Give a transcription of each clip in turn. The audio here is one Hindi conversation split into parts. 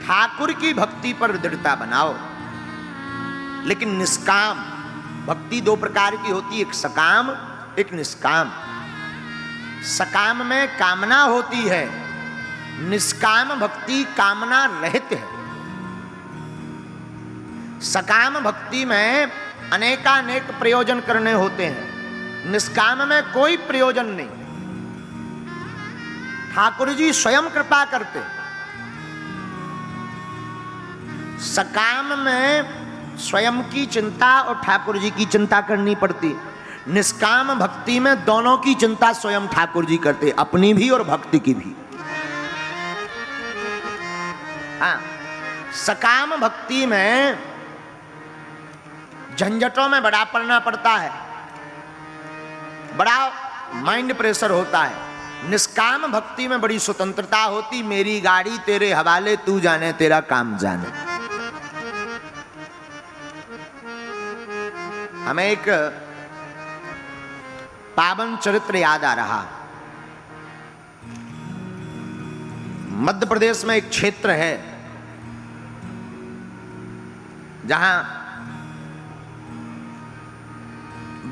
ठाकुर की भक्ति पर दृढ़ता बनाओ। लेकिन निष्काम भक्ति दो प्रकार की होती है, एक सकाम एक निष्काम। सकाम में कामना होती है, निष्काम भक्ति कामना रहित है। सकाम भक्ति में अनेकानेक प्रयोजन करने होते हैं, निष्काम में कोई प्रयोजन नहीं। ठाकुर जी स्वयं कृपा करते। सकाम में स्वयं की चिंता और ठाकुर जी की चिंता करनी पड़ती, निष्काम भक्ति में दोनों की चिंता स्वयं ठाकुर जी करते, अपनी भी और भक्ति की भी। हाँ, सकाम भक्ति में झंझटों में बड़ा पड़ना पड़ता है, बड़ा माइंड प्रेशर होता है। निष्काम भक्ति में बड़ी स्वतंत्रता होती, मेरी गाड़ी तेरे हवाले, तू जाने तेरा काम जाने। हमें एक पावन चरित्र याद आ रहा। मध्य प्रदेश में एक क्षेत्र है जहां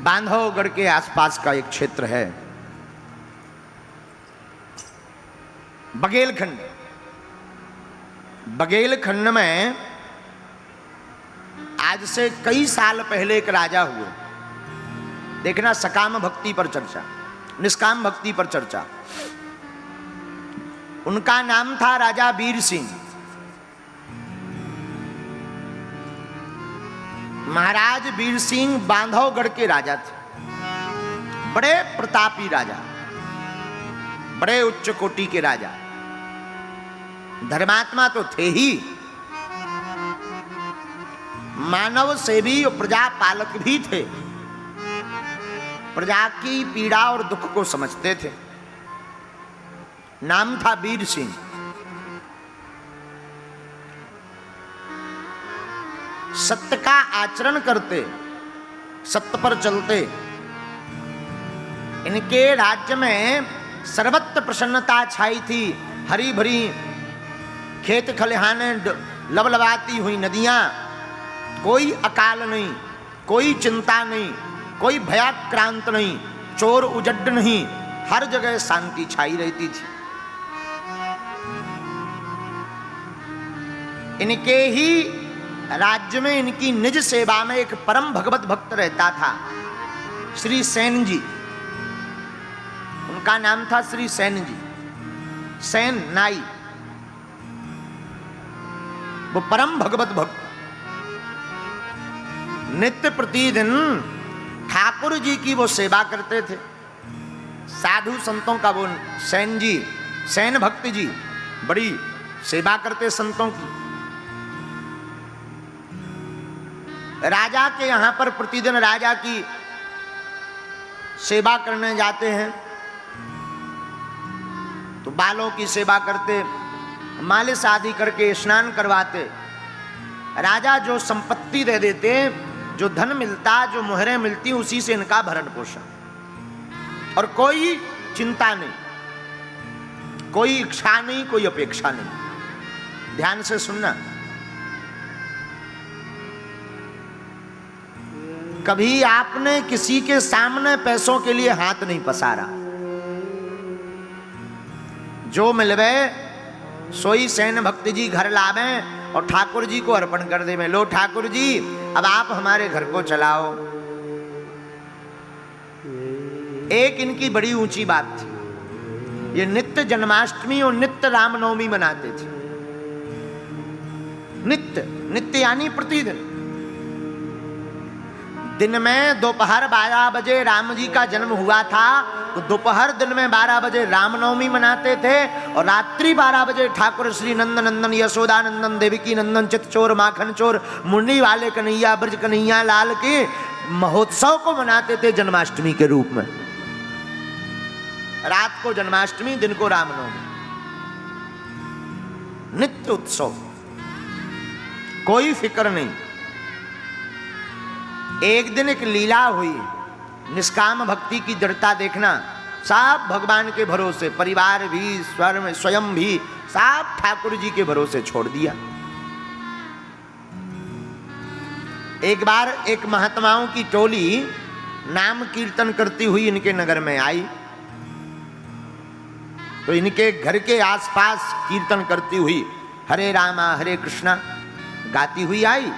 बांधवगढ़ के आसपास का एक क्षेत्र है, बघेलखंड। बघेलखंड में आज से कई साल पहले एक राजा हुए। देखना, सकाम भक्ति पर चर्चा, निष्काम भक्ति पर चर्चा। उनका नाम था राजा वीर सिंह। महाराज वीर सिंह बांधवगढ़ के राजा थे, बड़े प्रतापी राजा, बड़े उच्च कोटि के राजा। धर्मात्मा तो थे ही, मानव सेवी और प्रजा पालक भी थे। प्रजा की पीड़ा और दुख को समझते थे। नाम था वीर सिंह। सत्य का आचरण करते, सत्य पर चलते। इनके राज्य में सर्वत्र प्रसन्नता छाई थी। हरी भरी खेत खलिहाने, लबलबाती हुई नदियां, कोई अकाल नहीं, कोई चिंता नहीं, कोई भयाक्रांत नहीं, चोर उजड्ड नहीं, हर जगह शांति छाई रहती थी। इनके ही राज्य में इनकी निज सेवा में एक परम भगवत भक्त रहता था, श्री सेन जी। उनका नाम था श्री सेन जी, सेन नाई। वो परम भगवत भक्त नित्य प्रतिदिन ठाकुर जी की वो सेवा करते थे। साधु संतों का वो सेन जी, सेन भक्त जी बड़ी सेवा करते संतों की। राजा के यहां पर प्रतिदिन राजा की सेवा करने जाते हैं तो बालों की सेवा करते, मालिश आदि करके स्नान करवाते। राजा जो संपत्ति दे देते, जो धन मिलता, जो मोहरें मिलती, उसी से इनका भरण पोषण, और कोई चिंता नहीं, कोई इच्छा नहीं, कोई अपेक्षा नहीं। ध्यान से सुनना, कभी आपने किसी के सामने पैसों के लिए हाथ नहीं पसारा। जो मिलवे सोई सेन भक्त जी घर लावे और ठाकुर जी को अर्पण कर दे। लो ठाकुर जी, अब आप हमारे घर को चलाओ। एक इनकी बड़ी ऊंची बात थी, ये नित्य जन्माष्टमी और नित्य रामनवमी मनाते थे। नित्य, नित्य यानी प्रतिदिन। दिन में दोपहर 12 बजे राम जी का जन्म हुआ था, तो दोपहर दिन में 12 बजे रामनवमी मनाते थे, और रात्रि 12 बजे ठाकुर श्री नंद नंदन यशोदा नंदन देवकी नंदन चित चोर माखन चोर मुरली वाले कन्हैया ब्रज कन्हैया लाल के महोत्सव को मनाते थे जन्माष्टमी के रूप में। रात को जन्माष्टमी, दिन को रामनवमी, नित्य उत्सव, कोई फिक्र नहीं। एक दिन एक लीला हुई, निष्काम भक्ति की दृढ़ता देखना। सब भगवान के भरोसे, परिवार भी, स्वयं भी सब ठाकुर जी के भरोसे छोड़ दिया। एक बार एक महात्माओं की टोली नाम कीर्तन करती हुई इनके नगर में आई, तो इनके घर के आसपास कीर्तन करती हुई हरे रामा हरे कृष्णा गाती हुई आई।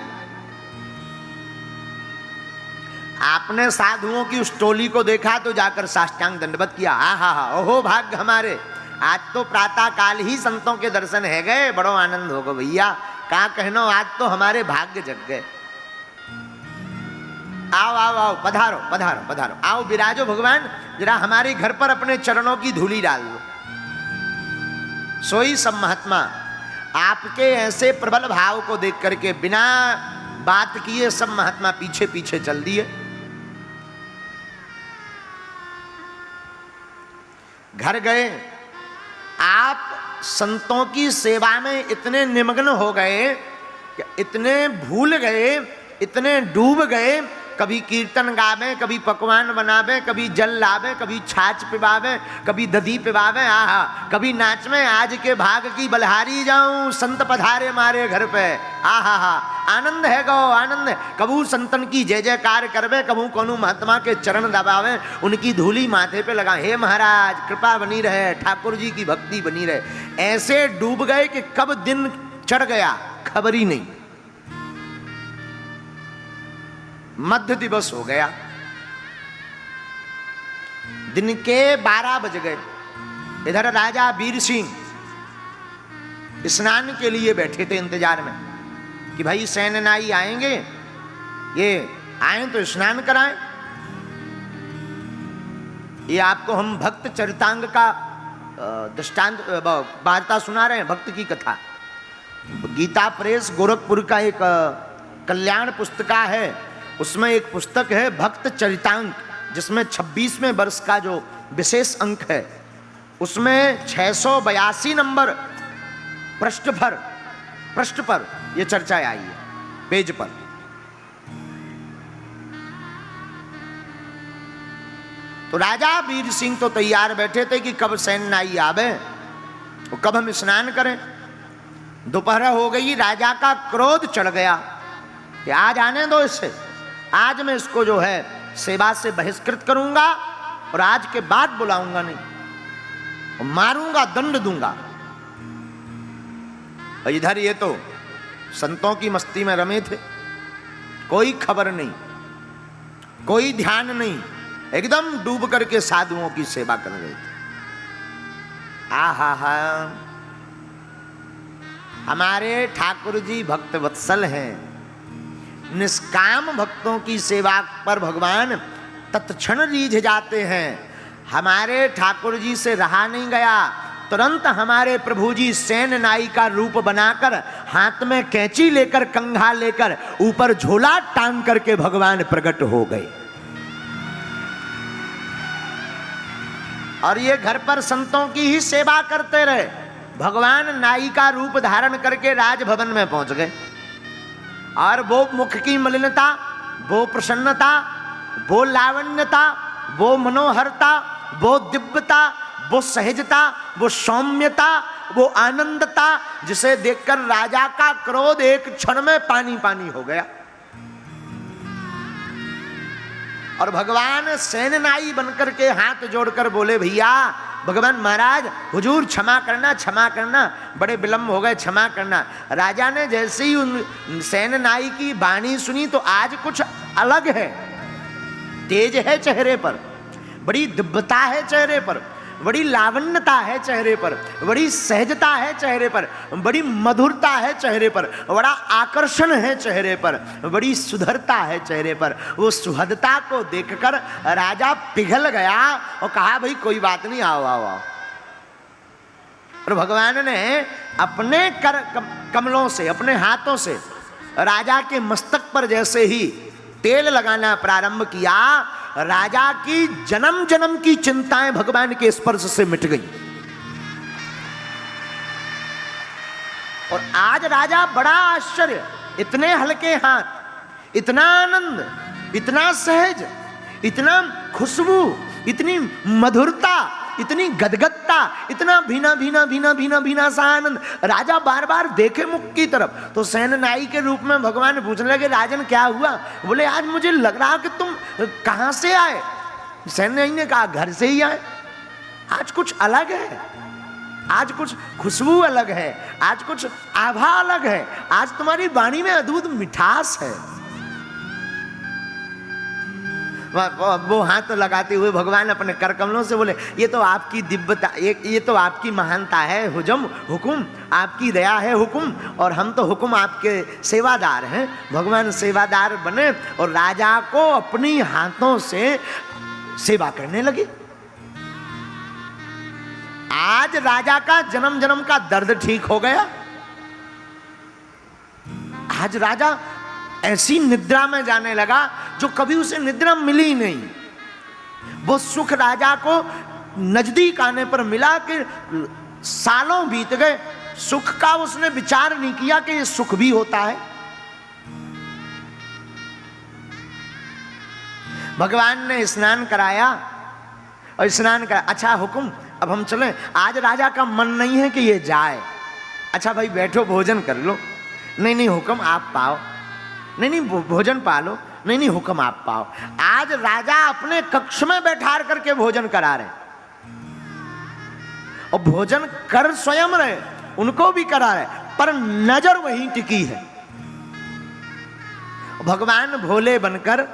आपने साधुओं की उस टोली को देखा तो जाकर साष्टांग दंडवत किया। हा ओहो भाग्य हमारे, आज तो प्रातः काल ही संतों के दर्शन है गए, बड़ो आनंद होगा भैया, कहा कहनो आज तो हमारे भाग्य जग गए। आओ आओ आओ, पधारो पधारो पधारो, आओ विराजो भगवान, जरा हमारे घर पर अपने चरणों की धूली डाल दो। सोई सब महात्मा आपके ऐसे प्रबल भाव को देख करके बिना बात किए सब महात्मा पीछे पीछे चल दिए। घर गए, आप संतों की सेवा में इतने निमग्न हो गए, इतने भूल गए, इतने डूब गए, कभी कीर्तन गावे, कभी पकवान बनावे, कभी जल लावे, कभी छाछ पिवावे, कभी दधी पिवावे, आहा, कभी नाच में आज के भाग की बलहारी जाऊं, संत पधारे मारे घर पे, आहा हा, आनंद है गो आनंद है। कबू संतन की जय जयकार करवे, कबू कोनो महात्मा के चरण दबावे, उनकी धूली माथे पे लगा, हे महाराज कृपा बनी रहे, ठाकुर जी की भक्ति बनी रहे। ऐसे डूब गए कि कब दिन चढ़ गया खबर ही नहीं, मध्य दिवस हो गया, दिन के 12 बज गए। इधर राजा वीर सिंह स्नान के लिए बैठे थे इंतजार में कि भाई सेनानी आएंगे, ये आए तो स्नान कराएं। ये आपको हम भक्त चरितांग का दृष्टांत वार्ता सुना रहे हैं, भक्त की कथा। गीता प्रेस गोरखपुर का एक कल्याण पुस्तिका है, उसमें एक पुस्तक है भक्त चरितांक, जिसमें 26वें वर्ष का जो विशेष अंक है, उसमें 682 नंबर पृष्ठ पर यह चर्चा आई है, पेज पर। तो राजा वीर सिंह तो तैयार बैठे थे कि कब सेनानी आवे, और कब हम स्नान करें। दोपहर हो गई, राजा का क्रोध चढ़ गया कि आज आने दो इससे, आज मैं इसको जो है सेवा से बहिष्कृत करूंगा और आज के बाद बुलाऊंगा नहीं, और मारूंगा, दंड दूंगा। और इधर ये तो संतों की मस्ती में रमे थे, कोई खबर नहीं, कोई ध्यान नहीं, एकदम डूब करके साधुओं की सेवा कर रहे थे। आहा हा, हमारे ठाकुर जी भक्त वत्सल हैं, निष्काम भक्तों की सेवा पर भगवान तत्क्षण रीझ जाते हैं। हमारे ठाकुर जी से रहा नहीं गया, तुरंत हमारे प्रभु जी सेनानी का रूप बनाकर, हाथ में कैंची लेकर, कंघा लेकर, ऊपर झोला टांग करके भगवान प्रकट हो गए। और ये घर पर संतों की ही सेवा करते रहे। भगवान नाई का रूप धारण करके राजभवन में पहुंच गए, और वो मुख की मलिनता, वो प्रसन्नता, वो लावण्यता, वो मनोहरता, वो दिव्यता, वो सहजता, वो सौम्यता, वो आनंदता, जिसे देखकर राजा का क्रोध एक क्षण में पानी पानी हो गया। और भगवान सेनानी बनकर के हाथ जोड़कर बोले, भैया भगवान महाराज हुजूर क्षमा करना, क्षमा करना, बड़े विलम्ब हो गए, क्षमा करना। राजा ने जैसे ही उन सेनानी की वाणी सुनी तो आज कुछ अलग है, तेज है चेहरे पर, बड़ी दिव्यता है चेहरे पर, बड़ी लावण्यता है चेहरे पर, बड़ी सहजता है चेहरे पर, बड़ी मधुरता है चेहरे पर, बड़ा आकर्षण है चेहरे पर, बड़ी सुधरता है चेहरे पर। वो सुहदता को देखकर राजा पिघल गया और कहा, भाई कोई बात नहीं, आओ आओ आओ। और भगवान ने अपने कमलों से, अपने हाथों से राजा के मस्तक पर जैसे ही तेल लगाना प्रारंभ किया, राजा की जन्म जन्म की चिंताएं भगवान के स्पर्श से मिट गई। और आज राजा बड़ा आश्चर्य, इतने हल्के हाथ, इतना आनंद, इतना सहज, इतना खुशबू, इतनी मधुरता, इतनी गदगदता, इतना भीना भीना भीना भीना भीना सा आनंद। राजा बार बार देखे मुख की तरफ, तो सेनानाई के रूप में भगवान पूछने लगे, राजन क्या हुआ? बोले आज मुझे लग रहा कि तुम कहां से आए? सेनानाई ने कहा घर से ही आए। आज कुछ अलग है, आज कुछ खुशबू अलग है, आज कुछ आभा अलग है, आज तुम्हारी वाणी में अद्भुत मिठास है। वो हाथ लगाते हुए भगवान अपने कर कमलों से बोले, ये तो आपकी दिव्यता, ये तो आपकी महानता है हुकुम, आपकी दया है हुकुम, और हम तो हुकुम आपके सेवादार हैं। भगवान सेवादार बने और राजा को अपनी हाथों से सेवा करने लगे। आज राजा का जन्म जन्म का दर्द ठीक हो गया। आज राजा ऐसी निद्रा में जाने लगा जो कभी उसे निद्रा मिली नहीं। वो सुख राजा को नजदीक आने पर मिला कि सालों बीत गए, सुख का उसने विचार नहीं किया कि ये सुख भी होता है। भगवान ने स्नान कराया और स्नान करा, अच्छा हुकुम अब हम चलें। आज राजा का मन नहीं है कि ये जाए। अच्छा भाई बैठो भोजन कर लो। नहीं नहीं हुक्म आप पाओ। नहीं नहीं भोजन पा लो। नहीं नहीं हुक्म आप पाओ। आज राजा अपने कक्ष में बैठा करके भोजन करा रहे, और भोजन कर स्वयं रहे, उनको भी करा रहे, पर नजर वहीं टिकी है। भगवान भोले बनकर,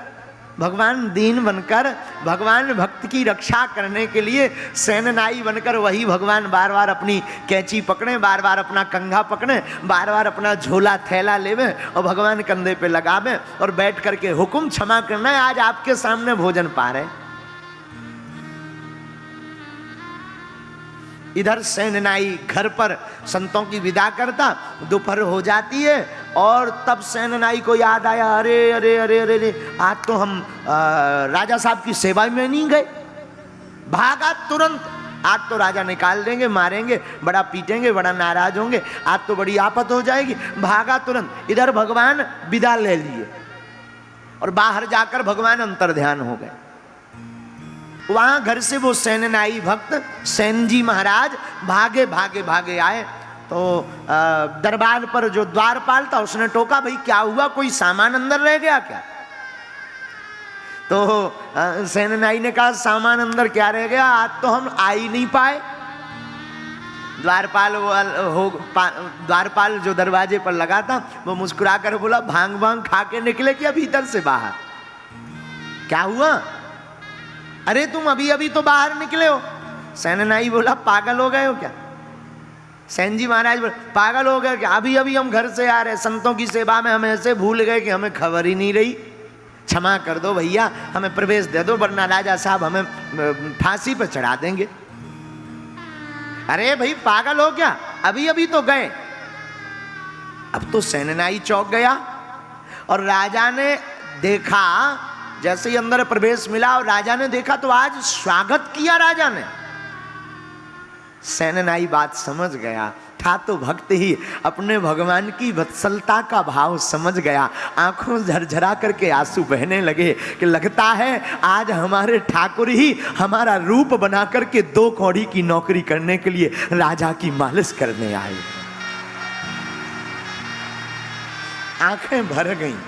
भगवान दीन बनकर, भगवान भक्त की रक्षा करने के लिए सेनानाई बनकर वही भगवान बार बार अपनी कैंची पकड़े, बार बार अपना कंघा पकड़े, बार बार अपना झोला थैला लेवे और भगवान कंधे पे लगावे और बैठ करके हुकुम क्षमा करना है, आज आपके सामने भोजन पा रहे। इधर सेनानाई घर पर संतों की विदा करता, दोपहर हो जाती है और तब सेनानाई को याद आया, अरे अरे अरे अरे, अरे आज तो हम राजा साहब की सेवा में नहीं गए। भागा तुरंत, आज तो राजा निकाल देंगे, मारेंगे, बड़ा पीटेंगे, बड़ा नाराज होंगे, आज तो बड़ी आफत हो जाएगी। भागा तुरंत। इधर भगवान विदा ले लिए और बाहर जाकर भगवान अंतर्ध्यान हो गए। वहां घर से वो सेनानाई भक्त सेन जी महाराज भागे भागे भागे आए तो दरबार पर जो द्वारपाल था उसने टोका, भाई क्या हुआ, कोई सामान अंदर रह गया क्या? तो सेनानाई ने कहा, सामान अंदर क्या रह गया, आज तो हम आ ही नहीं पाए। द्वारपाल जो दरवाजे पर लगा था वो मुस्कुरा कर बोला, भांग भांग खा के निकले क्या भीतर से बाहर? क्या हुआ? अरे तुम अभी अभी तो बाहर निकले हो। सेनानाई बोला, पागल हो गए हो क्या? सेन जी महाराज बोले, पागल हो गए क्या? अभी अभी हम घर से आ रहे, संतों की सेवा में हम ऐसे भूल गए कि हमें खबर ही नहीं रही। क्षमा कर दो भैया, हमें प्रवेश दे दो, वरना राजा साहब हमें फांसी पर चढ़ा देंगे। अरे भाई पागल हो क्या, अभी अभी तो गए। अब तो सेनानाई चौंक गया और राजा ने देखा, जैसे ही अंदर प्रवेश मिला और राजा ने देखा तो आज स्वागत किया राजा ने। सेनानाई बात समझ गया, था तो भक्त ही, अपने भगवान की वत्सलता का भाव समझ गया। आंखों झरझरा करके आंसू बहने लगे कि लगता है आज हमारे ठाकुर ही हमारा रूप बना करके 2 कौड़ी की नौकरी करने के लिए राजा की मालिश करने आए। आंखें भर गईं,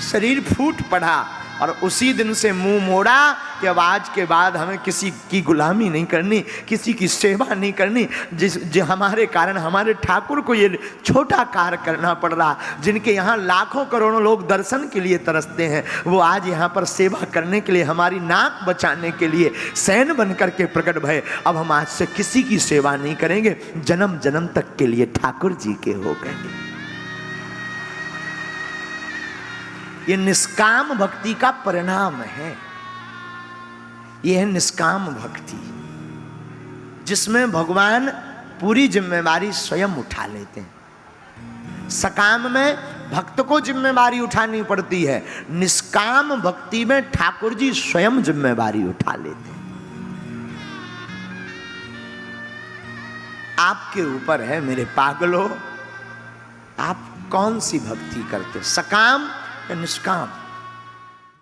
शरीर फूट पड़ा और उसी दिन से मुंह मोड़ा कि अब आज के बाद हमें किसी की गुलामी नहीं करनी, किसी की सेवा नहीं करनी। जो हमारे कारण हमारे ठाकुर को ये छोटा कार्य करना पड़ रहा, जिनके यहाँ लाखों करोड़ों लोग दर्शन के लिए तरसते हैं, वो आज यहाँ पर सेवा करने के लिए, हमारी नाक बचाने के लिए सैन बन करके प्रकट भय। अब हम आज से किसी की सेवा नहीं करेंगे, जन्म जन्म तक के लिए ठाकुर जी के हो गए। ये निष्काम भक्ति का परिणाम है। यह है निष्काम भक्ति, जिसमें भगवान पूरी जिम्मेवारी स्वयं उठा लेते हैं। सकाम में भक्त को जिम्मेवारी उठानी पड़ती है, निष्काम भक्ति में ठाकुर जी स्वयं जिम्मेवारी उठा लेते हैं। आपके ऊपर है मेरे पागलों, आप कौन सी भक्ति करते हो, सकाम या निष्काम?